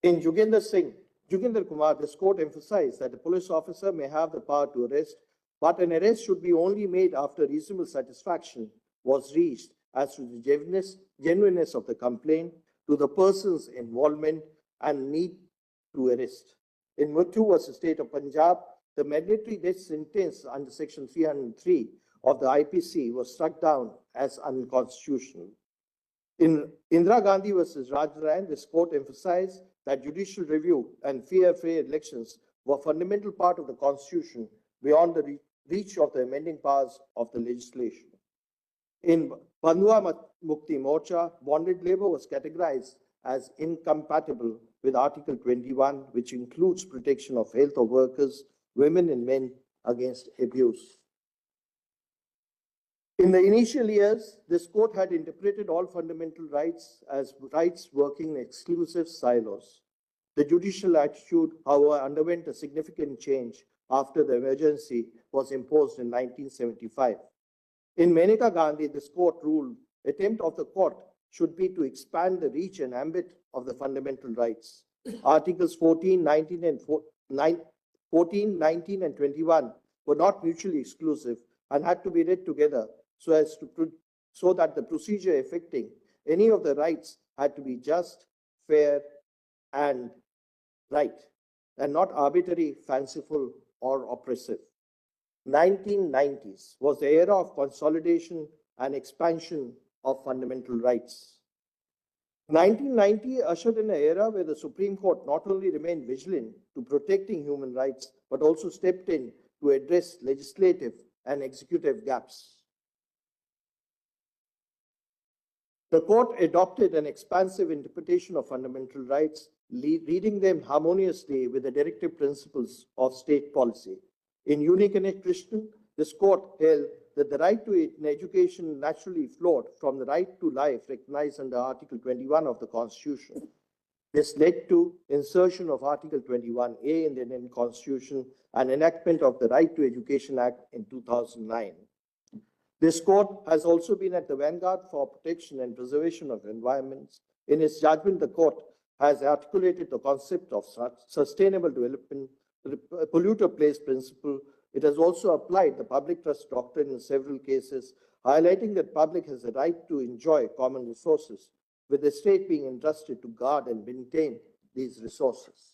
In Joginder Kumar, this court emphasized that the police officer may have the power to arrest, but an arrest should be only made after reasonable satisfaction was reached as to the genuineness of the complaint, to the person's involvement and need to arrest. In Muthu versus State of Punjab, the mandatory death sentence under Section 303 of the IPC was struck down as unconstitutional. In Indira Gandhi versus Rajarayan, this court emphasized that judicial review and fair elections were a fundamental part of the Constitution beyond the reach of the amending powers of the legislation. In Bandhua Mukti Morcha, bonded labor was categorized as incompatible with Article 21, which includes protection of health of workers, women and men against abuse. In the initial years, this court had interpreted all fundamental rights as rights working in exclusive silos. The judicial attitude, however, underwent a significant change after the emergency was imposed in 1975. In Maneka Gandhi, this court ruled, attempt of the court should be to expand the reach and ambit of the fundamental rights. Articles 14, 19, and 21 were not mutually exclusive and had to be read together so that the procedure affecting any of the rights had to be just, fair, and right, and not arbitrary, fanciful, or oppressive. 1990s was the era of consolidation and expansion of fundamental rights. 1990 ushered in an era where the Supreme Court not only remained vigilant to protecting human rights, but also stepped in to address legislative and executive gaps. The court adopted an expansive interpretation of fundamental rights, reading them harmoniously with the directive principles of state policy. In Unique and Christian, this court held that the right to an education naturally flowed from the right to life recognized under Article 21 of the Constitution. This led to insertion of Article 21A in the Indian Constitution and enactment of the Right to Education Act in 2009. This court has also been at the vanguard for protection and preservation of environments. In its judgment, the court has articulated the concept of sustainable development, the polluter pays principle. It has also applied the public trust doctrine in several cases, highlighting that public has the right to enjoy common resources, with the state being entrusted to guard and maintain these resources.